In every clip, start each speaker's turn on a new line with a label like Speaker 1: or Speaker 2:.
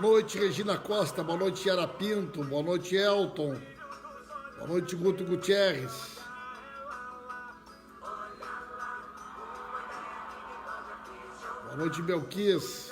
Speaker 1: noite, Regina Costa. Boa noite, Yara Pinto. Boa noite, Elton. Boa noite, Guto Gutierrez. Boa noite, Belquis.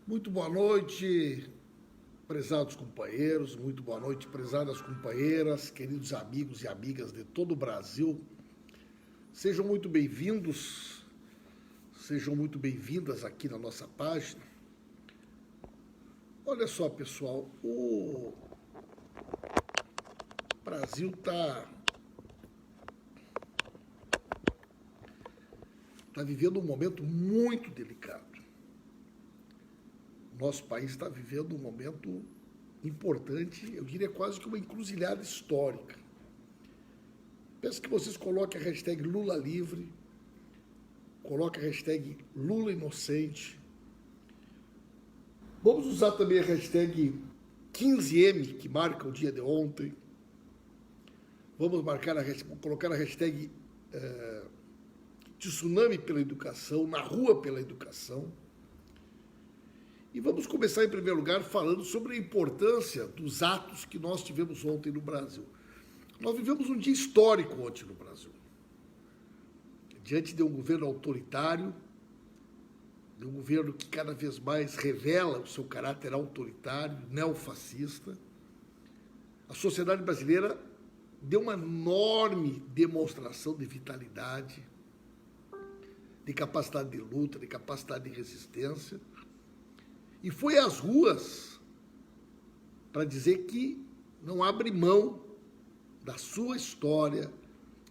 Speaker 1: Muito boa noite, prezados companheiros, muito boa noite, prezadas companheiras, queridos amigos e amigas de todo o Brasil. Sejam muito bem-vindos, sejam muito bem-vindas aqui na nossa página. Olha só, pessoal, o Brasil está vivendo um momento muito delicado. Nosso país está vivendo um momento importante, eu diria quase que uma encruzilhada histórica. Peço que vocês coloquem a hashtag Lula livre, coloquem a hashtag Lula inocente. Vamos usar também a hashtag 15M, que marca o dia de ontem. Vamos colocar a hashtag Tsunami pela educação, na rua pela educação. E vamos começar, em primeiro lugar, falando sobre a importância dos atos que nós tivemos ontem no Brasil. Nós vivemos um dia histórico ontem no Brasil. Diante de um governo autoritário, de um governo que cada vez mais revela o seu caráter autoritário, neofascista, a sociedade brasileira deu uma enorme demonstração de vitalidade, de capacidade de luta, de capacidade de resistência, e foi às ruas para dizer que não abre mão da sua história,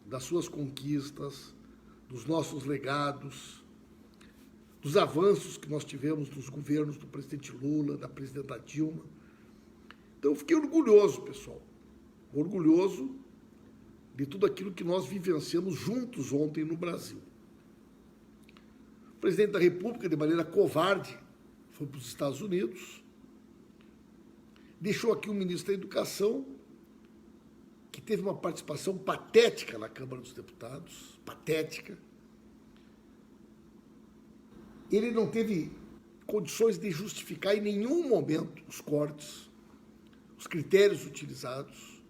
Speaker 1: das suas conquistas, dos nossos legados, dos avanços que nós tivemos nos governos do presidente Lula, da presidenta Dilma. Então, eu fiquei orgulhoso, pessoal, orgulhoso de tudo aquilo que nós vivenciamos juntos ontem no Brasil. O presidente da República, de maneira covarde, foi para os Estados Unidos, deixou aqui o ministro da Educação, que teve uma participação patética na Câmara dos Deputados, patética. Ele não teve condições de justificar em nenhum momento os cortes, os critérios utilizados.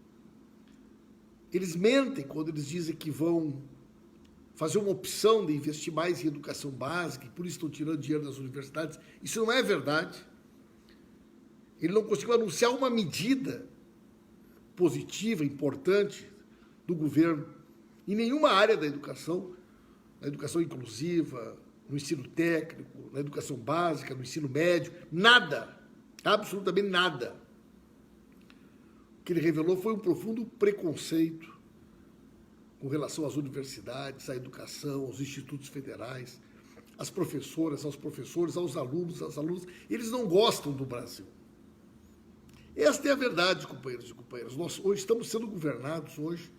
Speaker 1: Eles mentem quando eles dizem que vão fazer uma opção de investir mais em educação básica, e por isso estão tirando dinheiro das universidades. Isso não é verdade. Ele não conseguiu anunciar uma medida positiva, importante, do governo, em nenhuma área da educação, na educação inclusiva, no ensino técnico, na educação básica, no ensino médio, nada, absolutamente nada. O que ele revelou foi um profundo preconceito com relação às universidades, à educação, aos institutos federais, às professoras, aos professores, aos alunos, às alunas. Eles não gostam do Brasil. Esta é a verdade, companheiros e companheiras. Nós hoje estamos sendo governados hoje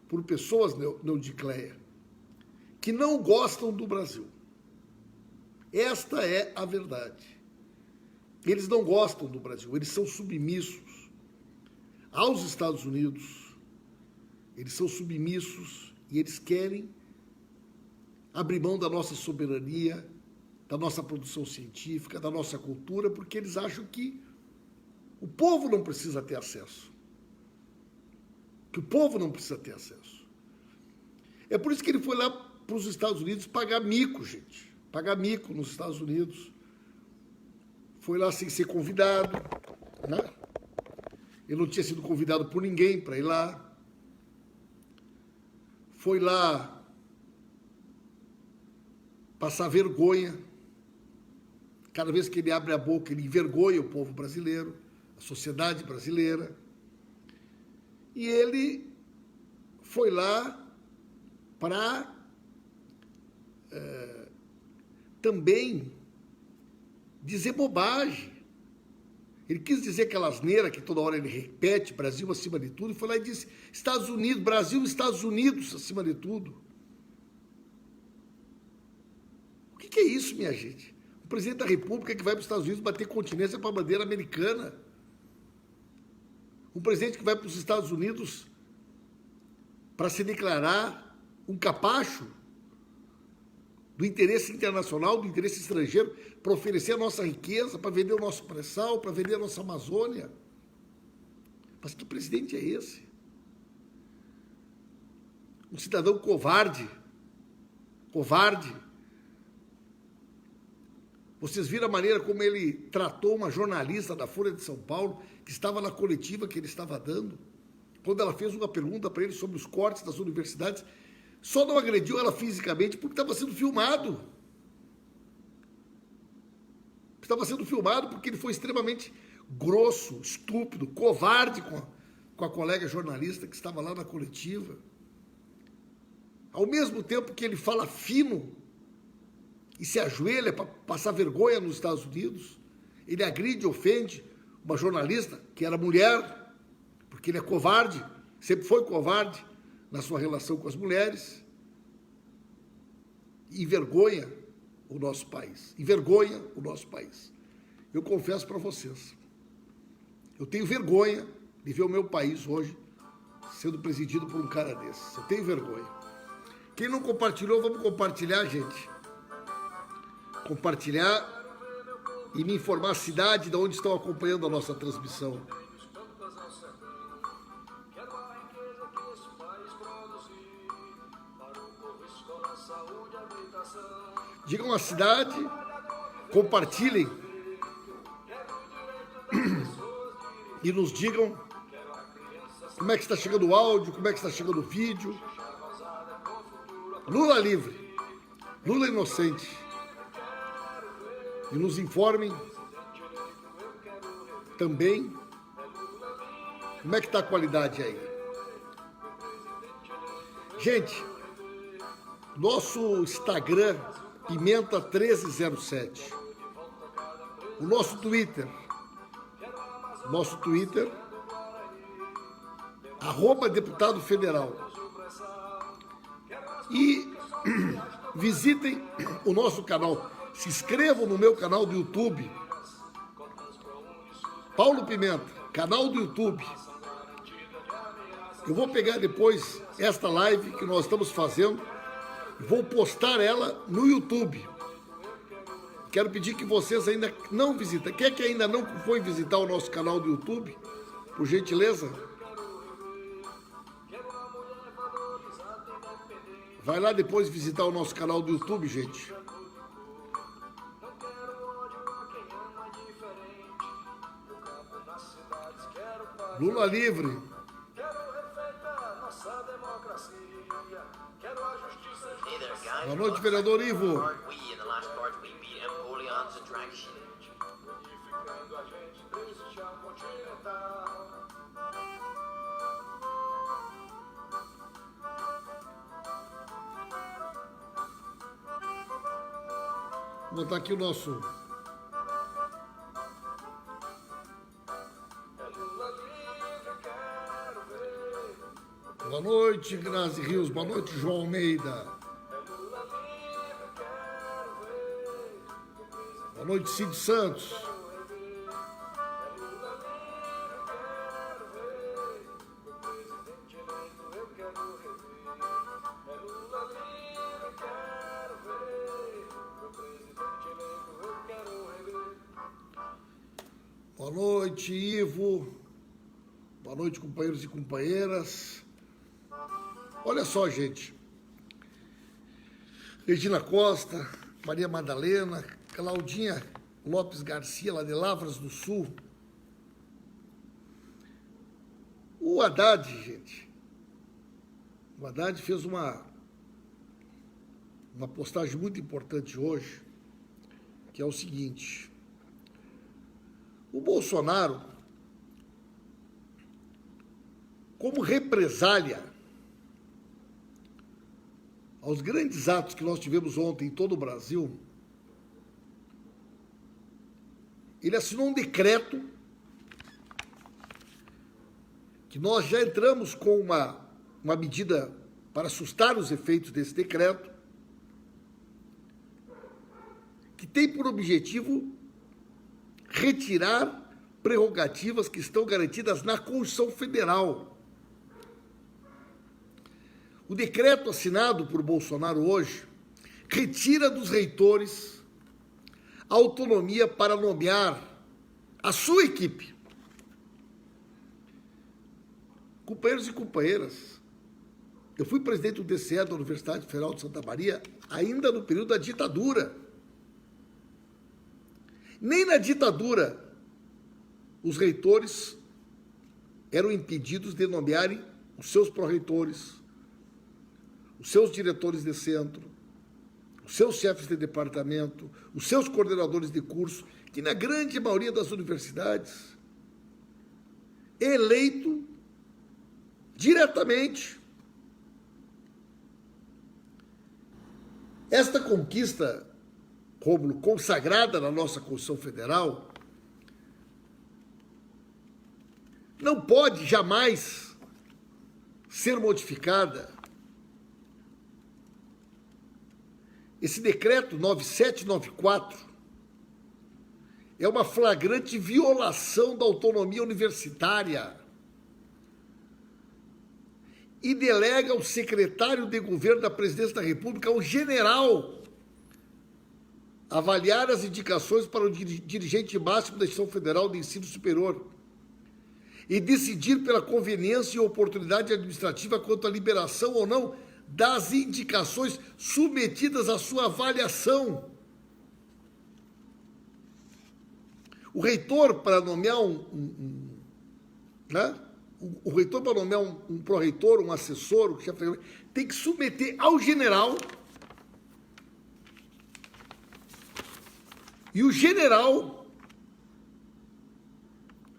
Speaker 1: por pessoas, Neudicleia, que não gostam do Brasil. Esta é a verdade. Eles não gostam do Brasil, eles são submissos aos Estados Unidos. Eles são submissos e eles querem abrir mão da nossa soberania, da nossa produção científica, da nossa cultura, porque eles acham que o povo não precisa ter acesso. Que o povo não precisa ter acesso. É por isso que ele foi lá para os Estados Unidos pagar mico, gente. Pagar mico nos Estados Unidos. Foi lá sem ser convidado, né? Ele não tinha sido convidado por ninguém para ir lá. Foi lá passar vergonha. Cada vez que ele abre a boca, ele envergonha o povo brasileiro, a sociedade brasileira. E ele foi lá para também dizer bobagem. Ele quis dizer aquela asneira que toda hora ele repete, Brasil acima de tudo, e foi lá e disse Estados Unidos, Brasil e Estados Unidos acima de tudo. O que é isso, minha gente? O presidente da República que vai para os Estados Unidos bater continência para a bandeira americana. Um presidente que vai para os Estados Unidos para se declarar um capacho do interesse internacional, do interesse estrangeiro, para oferecer a nossa riqueza, para vender o nosso pré-sal, para vender a nossa Amazônia. Mas que presidente é esse? Um cidadão covarde. Covarde. Vocês viram a maneira como ele tratou uma jornalista da Folha de São Paulo, que estava na coletiva que ele estava dando, quando ela fez uma pergunta para ele sobre os cortes das universidades. Só não agrediu ela fisicamente porque estava sendo filmado. Estava sendo filmado porque ele foi extremamente grosso, estúpido, covarde com a colega jornalista que estava lá na coletiva. Ao mesmo tempo que ele fala fino e se ajoelha para passar vergonha nos Estados Unidos, ele agride e ofende uma jornalista que era mulher, porque ele é covarde, sempre foi covarde na sua relação com as mulheres, e envergonha o nosso país. Envergonha o nosso país. Eu confesso para vocês, eu tenho vergonha de ver o meu país hoje sendo presidido por um cara desse. Eu tenho vergonha. Quem não compartilhou, vamos compartilhar, gente. Compartilhar e me informar a cidade de onde estão acompanhando a nossa transmissão. Digam a cidade, compartilhem e nos digam como é que está chegando o áudio, como é que está chegando o vídeo. Lula livre, Lula inocente. E nos informem também como é que está a qualidade aí. Gente, nosso Instagram, Pimenta1307. O nosso Twitter, @deputado federal. E visitem o nosso canal. Se inscrevam no meu canal do YouTube. Paulo Pimenta, canal do YouTube. Eu vou pegar depois esta live que nós estamos fazendo e vou postar ela no YouTube. Quero pedir que vocês ainda não visitem. Quem é que ainda não foi visitar o nosso canal do YouTube? Por gentileza. Vai lá depois visitar o nosso canal do YouTube, gente. Lula livre. Boa noite, vereador Ivo. Vou botar aqui o nosso... Boa noite, Grazi Rios. Boa noite, João Almeida. Boa noite, Cid Santos. Boa noite, Ivo. Boa noite, companheiros e companheiras. Olha só, gente, Regina Costa, Maria Madalena, Claudinha Lopes Garcia, lá de Lavras do Sul. O Haddad, gente, o Haddad fez uma postagem muito importante hoje, que é o seguinte: o Bolsonaro, como represália aos grandes atos que nós tivemos ontem em todo o Brasil, ele assinou um decreto que nós já entramos com uma medida para assustar os efeitos desse decreto, que tem por objetivo retirar prerrogativas que estão garantidas na Constituição Federal. O decreto assinado por Bolsonaro hoje retira dos reitores a autonomia para nomear a sua equipe. Companheiros e companheiras, eu fui presidente do DCE da Universidade Federal de Santa Maria ainda no período da ditadura. Nem na ditadura os reitores eram impedidos de nomearem os seus pró-reitores, os seus diretores de centro, os seus chefes de departamento, os seus coordenadores de curso, que na grande maioria das universidades é eleito diretamente. Esta conquista, Rômulo, consagrada na nossa Constituição Federal, não pode jamais ser modificada. Esse decreto 9794 é uma flagrante violação da autonomia universitária e delega ao secretário de governo da Presidência da República, ao general, avaliar as indicações para o dirigente máximo da Instituição Federal de Ensino Superior e decidir pela conveniência e oportunidade administrativa quanto à liberação ou não das indicações submetidas à sua avaliação. O reitor, para nomear o reitor, para nomear um pró-reitor, um assessor, o chefe, tem que submeter ao general, e o general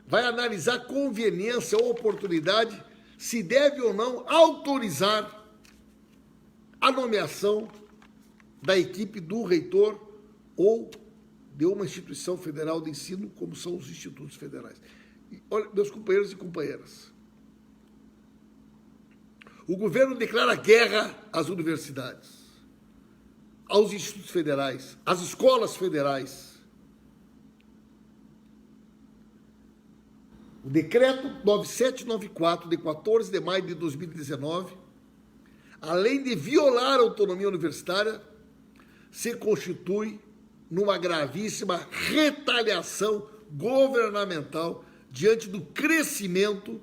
Speaker 1: vai analisar a conveniência ou oportunidade, se deve ou não autorizar a nomeação da equipe do reitor ou de uma instituição federal de ensino, como são os institutos federais. E, olha, meus companheiros e companheiras, o governo declara guerra às universidades, aos institutos federais, às escolas federais. O decreto 9794, de 14 de maio de 2019, além de violar a autonomia universitária, se constitui numa gravíssima retaliação governamental diante do crescimento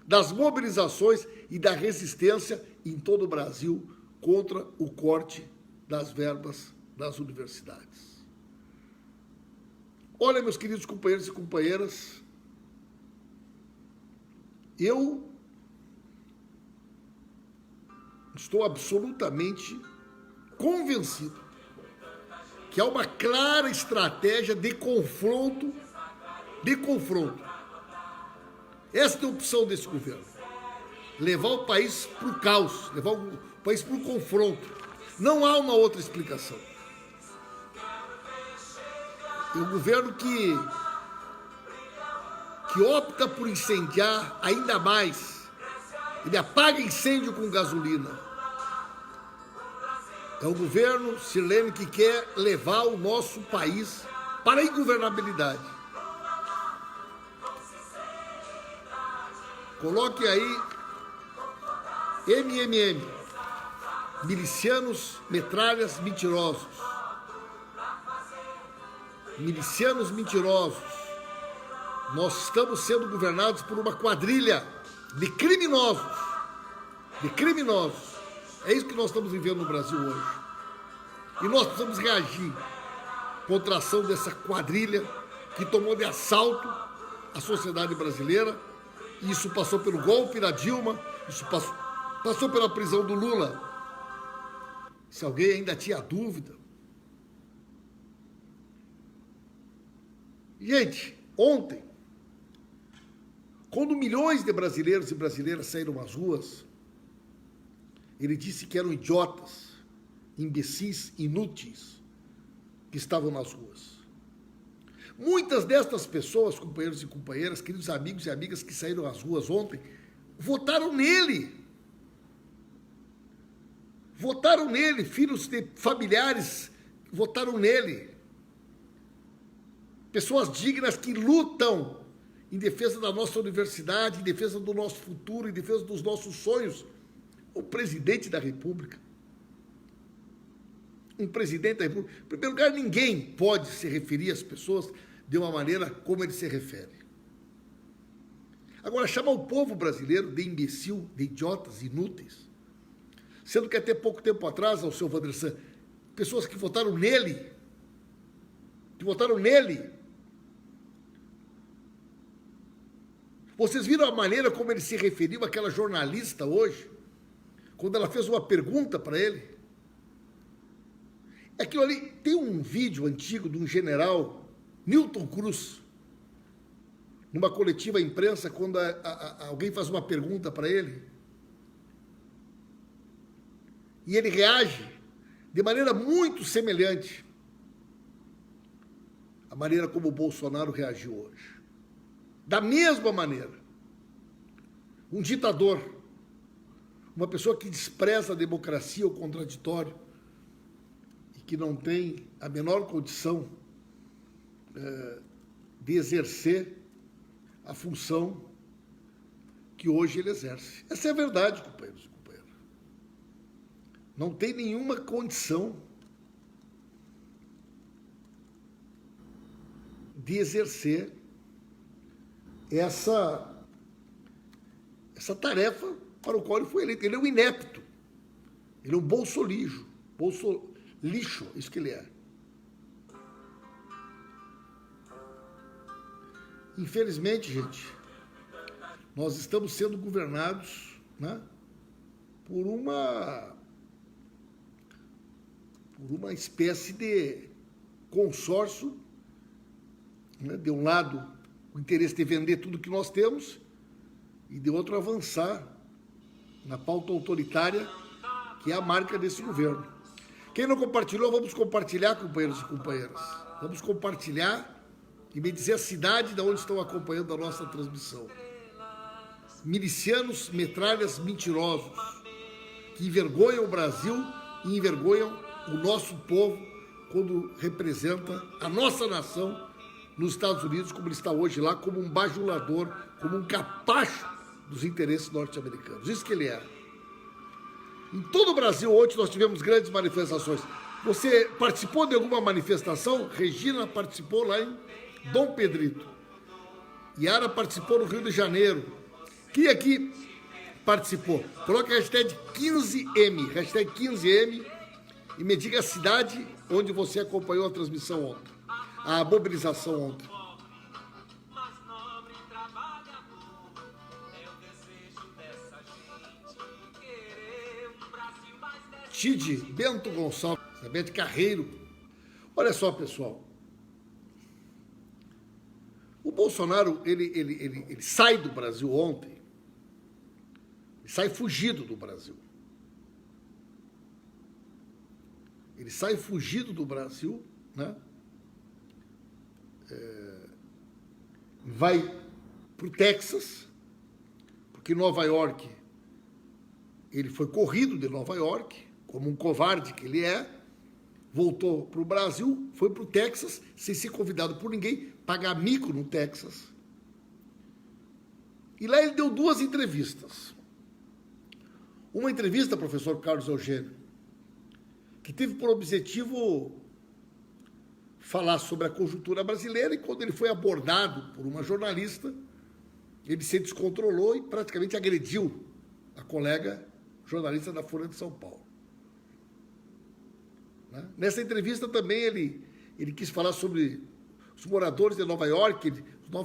Speaker 1: das mobilizações e da resistência em todo o Brasil contra o corte das verbas das universidades. Olha, meus queridos companheiros e companheiras, eu estou absolutamente convencido que há uma clara estratégia de confronto. Esta é a opção desse governo. Levar o país para o caos, levar o país para o confronto. Não há uma outra explicação. É um governo que opta por incendiar ainda mais. Ele apaga incêndio com gasolina. É um governo, Sirlene, que quer levar o nosso país para a ingovernabilidade. Coloque aí MMM, milicianos, metralhas, mentirosos. Milicianos mentirosos. Nós estamos sendo governados por uma quadrilha de criminosos. É isso que nós estamos vivendo no Brasil hoje. E nós precisamos reagir contra a ação dessa quadrilha que tomou de assalto a sociedade brasileira. E isso passou pelo golpe da Dilma, isso passou pela prisão do Lula. Se alguém ainda tinha dúvida. Gente, ontem, quando milhões de brasileiros e brasileiras saíram às ruas, ele disse que eram idiotas, imbecis, inúteis, que estavam nas ruas. Muitas destas pessoas, companheiros e companheiras, queridos amigos e amigas que saíram às ruas ontem, votaram nele. Votaram nele, filhos de familiares votaram nele. Pessoas dignas que lutam em defesa da nossa universidade, em defesa do nosso futuro, em defesa dos nossos sonhos. O presidente da República. Um presidente da República. Em primeiro lugar, ninguém pode se referir às pessoas de uma maneira como ele se refere. Agora, chamar o povo brasileiro de imbecil, de idiotas, inúteis, sendo que até pouco tempo atrás, ao seu Vandressan, pessoas que votaram nele, Vocês viram a maneira como ele se referiu àquela jornalista hoje? Quando ela fez uma pergunta para ele? Aquilo ali, tem um vídeo antigo de um general, Newton Cruz, numa coletiva à imprensa, quando alguém faz uma pergunta para ele, e ele reage de maneira muito semelhante à maneira como o Bolsonaro reagiu hoje. Da mesma maneira. Um ditador, uma pessoa que despreza a democracia, o contraditório, e que não tem a menor condição de exercer a função que hoje ele exerce. Essa é a verdade, companheiros e companheiras. Não tem nenhuma condição de exercer essa tarefa para o qual ele foi eleito. Ele é um inepto. Ele é um bolsolixo. Bolsolixo, isso que ele é. Infelizmente, gente, nós estamos sendo governados, né, por uma espécie de consórcio, né, de um lado o interesse de vender tudo que nós temos e de outro avançar na pauta autoritária que é a marca desse governo. Quem não compartilhou, vamos compartilhar, companheiros e companheiras. Vamos compartilhar e me dizer a cidade de onde estão acompanhando a nossa transmissão. Milicianos, metralhas mentirosos que envergonham o Brasil e envergonham o nosso povo quando representa a nossa nação nos Estados Unidos, como ele está hoje lá, como um bajulador, como um capacho dos interesses norte-americanos. Isso que ele é. Em todo o Brasil, hoje, nós tivemos grandes manifestações. Você participou de alguma manifestação? Regina participou lá em Dom Pedrito. Yara participou no Rio de Janeiro. Quem aqui participou? Coloque a hashtag 15M, hashtag 15M, e me diga a cidade onde você acompanhou a transmissão ontem. A mobilização ontem. Tide, Bento Gonçalves, Bento Carreiro. Olha só, pessoal. O Bolsonaro, ele sai do Brasil ontem. Ele sai fugido do Brasil. Ele sai fugido do Brasil, né? Vai para o Texas, porque Nova York, ele foi corrido de Nova York, como um covarde que ele é, voltou para o Brasil, foi para o Texas, sem ser convidado por ninguém, pagar mico no Texas. E lá ele deu 2 entrevistas. Uma entrevista, professor Carlos Eugênio, que teve por objetivo falar sobre a conjuntura brasileira, e quando ele foi abordado por uma jornalista, ele se descontrolou e praticamente agrediu a colega jornalista da Folha de São Paulo. né? Nessa entrevista também ele quis falar sobre os moradores de Nova York, não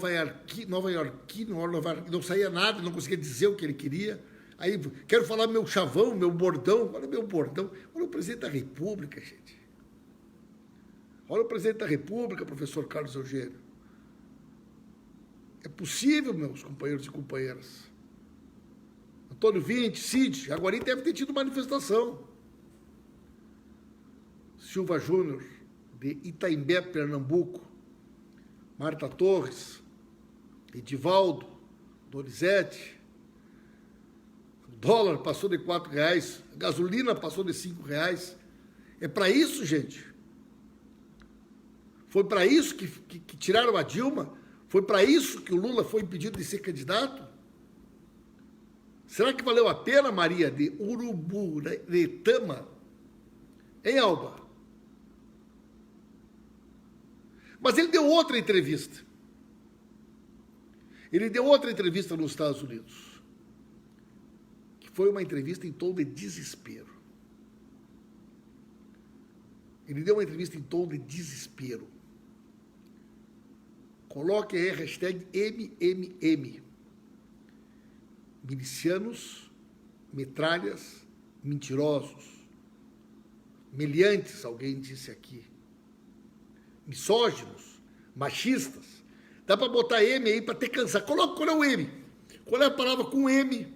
Speaker 1: saía nada, não conseguia dizer o que ele queria. Aí, quero falar meu chavão, meu bordão. Olha meu bordão. Olha o presidente da República, gente. Olha o presidente da República, professor Carlos Eugênio. É possível, meus companheiros e companheiras. Antônio Vinte, Cid, Jaguari deve ter tido manifestação. Silva Júnior, de Itaimbé, Pernambuco. Marta Torres, Edivaldo, Donizete. O dólar passou de R$4, a gasolina passou de R$5. É para isso, gente. Foi para isso que tiraram a Dilma? Foi para isso que o Lula foi impedido de ser candidato? Será que valeu a pena, Maria de Uruburetama? Hein, Alba? Mas ele deu outra entrevista. Ele deu outra entrevista nos Estados Unidos, que foi uma entrevista em tom de desespero. Ele deu uma entrevista em tom de desespero. Coloque aí a hashtag MMM. Milicianos, metralhas, mentirosos. Meliantes, alguém disse aqui. Misóginos, machistas. Dá para botar M aí para ter cansar. Coloca qual é o M. Qual é a palavra com M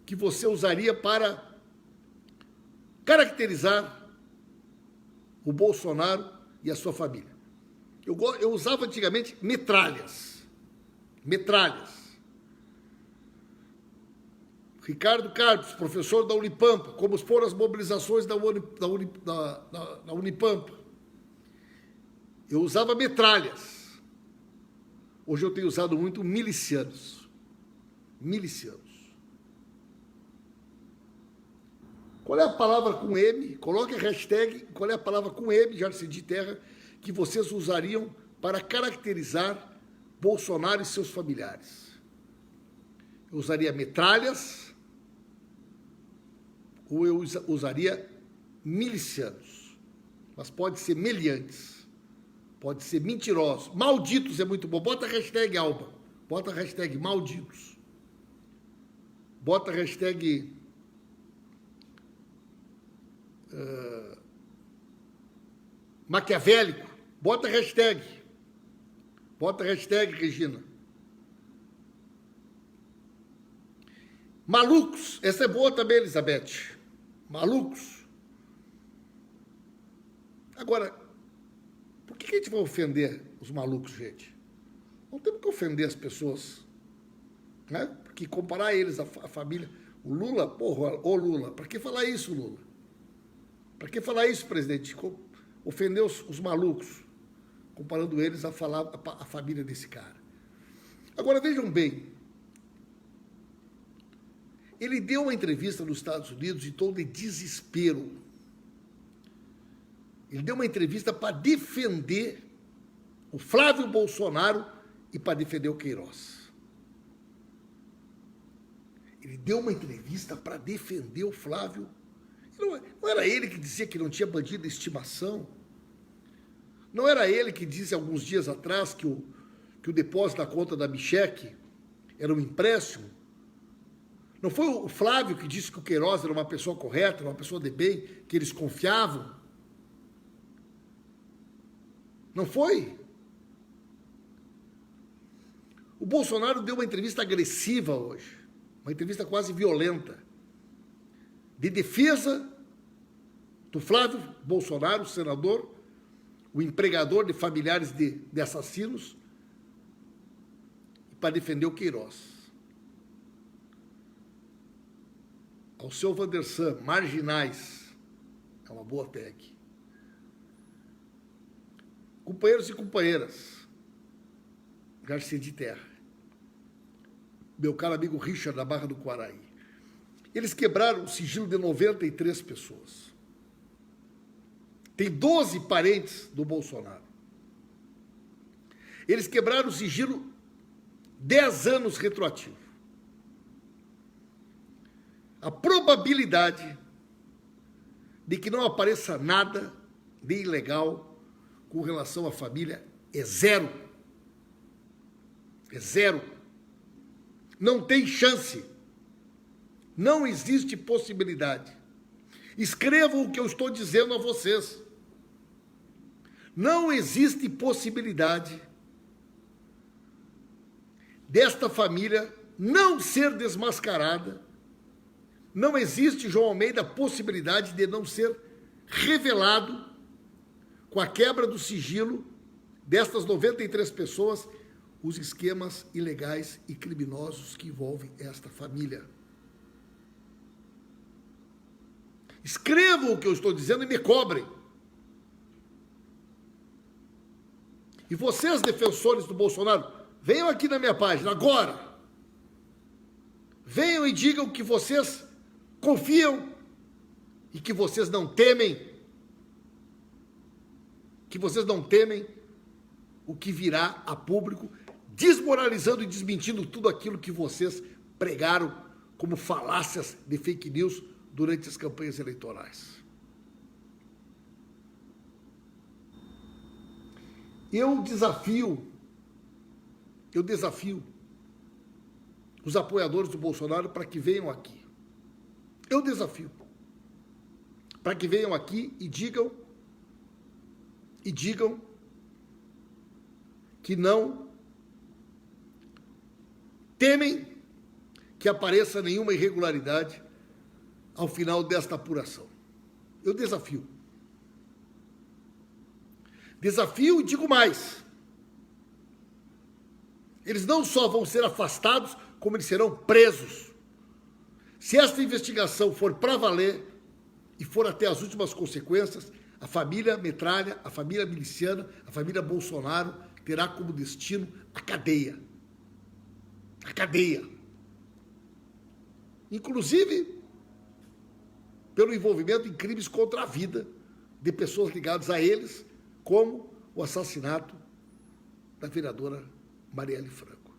Speaker 1: que você usaria para caracterizar o Bolsonaro e a sua família? Eu usava antigamente metralhas. Metralhas. Ricardo Carpes, professor da Unipampa, como foram as mobilizações da Unipampa. Eu usava metralhas. Hoje eu tenho usado muito milicianos. Milicianos. Qual é a palavra com M? Coloque a hashtag, qual é a palavra com M, Jardim de Terra, que vocês usariam para caracterizar Bolsonaro e seus familiares? Eu usaria metralhas ou eu usaria milicianos? Mas pode ser meliantes. Pode ser mentirosos. Malditos é muito bom. Bota a hashtag, Alba. Bota a hashtag malditos. Bota a hashtag maquiavélico. Bota a hashtag. Bota a hashtag, Regina. Malucos. Essa é boa também, Elizabeth. Malucos. Agora, por que a gente vai ofender os malucos, gente? Não temos que ofender as pessoas, né? Porque comparar eles, a família... O Lula, porra, ô Lula, para que falar isso, Lula? Para que falar isso, presidente? Ofender os malucos, comparando eles a família desse cara. Agora, vejam bem, ele deu uma entrevista nos Estados Unidos em tom de desespero. Ele deu uma entrevista para defender o Flávio Bolsonaro e para defender o Queiroz. Ele deu uma entrevista para defender o Flávio. Não era ele que dizia que não tinha bandido de estimação? Não era ele que disse alguns dias atrás que o depósito da conta da Micheque era um empréstimo? Não foi o Flávio que disse que o Queiroz era uma pessoa correta, uma pessoa de bem, que eles confiavam? Não foi? O Bolsonaro deu uma entrevista agressiva hoje, uma entrevista quase violenta, de defesa do Flávio Bolsonaro, senador, o empregador de familiares de assassinos, e para defender o Queiroz. Ao seu Vandersan, marginais, é uma boa tag. Companheiros e companheiras, Garcia de Terra, meu caro amigo Richard, da Barra do Quaraí, eles quebraram o sigilo de 93 pessoas. Tem 12 parentes do Bolsonaro. Eles quebraram o sigilo 10 anos retroativo. A probabilidade de que não apareça nada de ilegal com relação à família é zero. É zero. Não tem chance. Não existe possibilidade. Escrevam o que eu estou dizendo a vocês. Não existe possibilidade desta família não ser desmascarada. Não existe, João Almeida, possibilidade de não ser revelado com a quebra do sigilo destas 93 pessoas os esquemas ilegais e criminosos que envolvem esta família. Escrevam o que eu estou dizendo e me cobrem. E vocês, defensores do Bolsonaro, venham aqui na minha página agora. Venham e digam que vocês confiam e que vocês não temem. Que vocês não temem o que virá a público, desmoralizando e desmentindo tudo aquilo que vocês pregaram como falácias de fake news durante as campanhas eleitorais. Eu desafio os apoiadores do Bolsonaro para que venham aqui. Eu desafio para que venham aqui e digam que não temem que apareça nenhuma irregularidade ao final desta apuração. Eu desafio. Desafio e digo mais. Eles não só vão ser afastados, como eles serão presos. Se esta investigação for para valer e for até as últimas consequências, a família Metralha, a família miliciana, a família Bolsonaro terá como destino a cadeia. A cadeia. Inclusive, pelo envolvimento em crimes contra a vida de pessoas ligadas a eles, como o assassinato da vereadora Marielle Franco.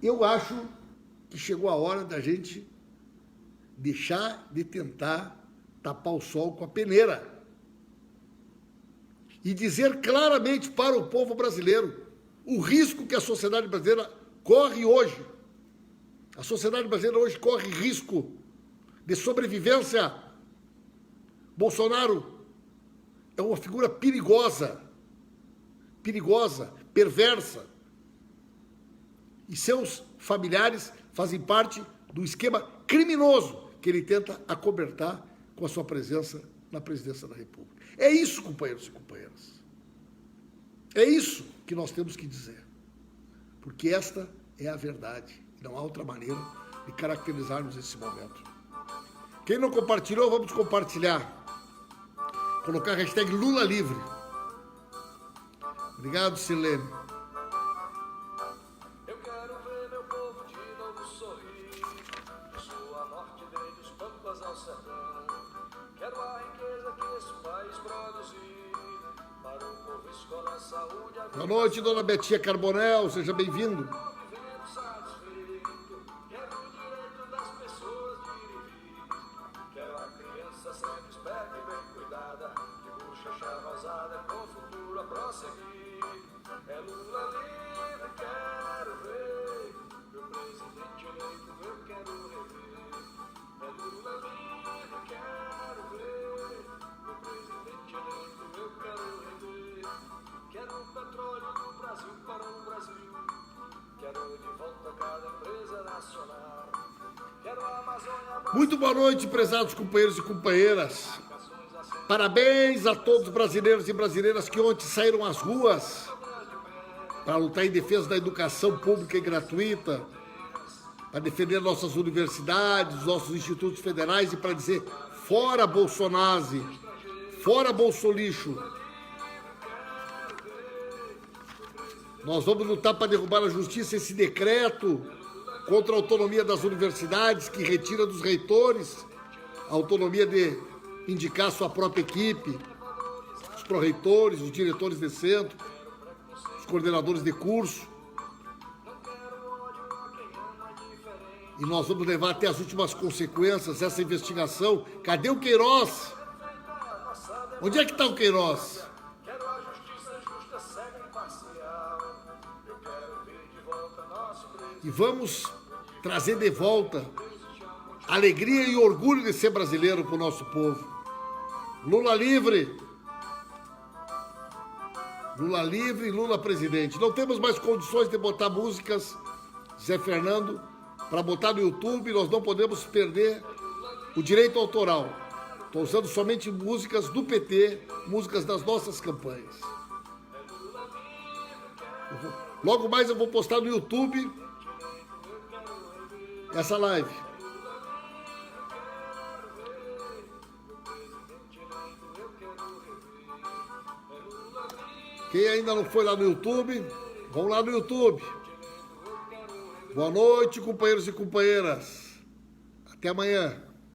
Speaker 1: Eu acho que chegou a hora da gente deixar de tentar tapar o sol com a peneira e dizer claramente para o povo brasileiro o risco que a sociedade brasileira corre hoje. A sociedade brasileira hoje corre risco de sobrevivência. Bolsonaro é uma figura perigosa, perversa. E seus familiares fazem parte do esquema criminoso que ele tenta acobertar com a sua presença na presidência da República. É isso, companheiros e companheiras. É isso que nós temos que dizer. Porque esta é a verdade. Não há outra maneira de caracterizarmos esse momento. Quem não compartilhou, vamos compartilhar. Colocar a hashtag Lula Livre. Obrigado, Silene.
Speaker 2: Eu quero ver meu povo de novo sorrir, de sua norte desde os pampas ao sertão. Quero a riqueza que esse país produzir, para o povo escola, saúde, a vida.
Speaker 1: Boa noite, dona Betinha Carbonel, seja bem-vindo.
Speaker 2: É Lula livre, quero ver. Meu presidente eleito, eu quero rever. É Lula livre, quero ver. Meu presidente eleito, eu quero rever. Quero o petróleo do Brasil para o Brasil. Quero de volta cada empresa nacional. Quero a Amazônia.
Speaker 1: Muito boa noite, prezados companheiros e companheiras. Parabéns a todos os brasileiros e brasileiras que ontem saíram às ruas para lutar em defesa da educação pública e gratuita, para defender nossas universidades, nossos institutos federais e para dizer fora Bolsonaro, fora Bolsolixo. Nós vamos lutar para derrubar na justiça esse decreto contra a autonomia das universidades, que retira dos reitores a autonomia de indicar sua própria equipe, os pró-reitores, os diretores de centro, os coordenadores de curso. E nós vamos levar até as últimas consequências essa investigação. Cadê o Queiroz? Onde é que está o Queiroz?
Speaker 2: Quero a justiça justa, cega e imparcial. Eu quero ver de volta nosso presidente.
Speaker 1: E vamos trazer de volta alegria e orgulho de ser brasileiro para o nosso povo. Lula livre! Lula livre e Lula presidente. Não temos mais condições de botar músicas, Zé Fernando, para botar no YouTube. Nós não podemos perder o direito autoral. Estou usando somente músicas do PT, músicas das nossas campanhas. Logo mais eu vou postar no YouTube essa live. Quem ainda não foi lá no YouTube, vão lá no YouTube. Boa noite, companheiros e companheiras. Até amanhã.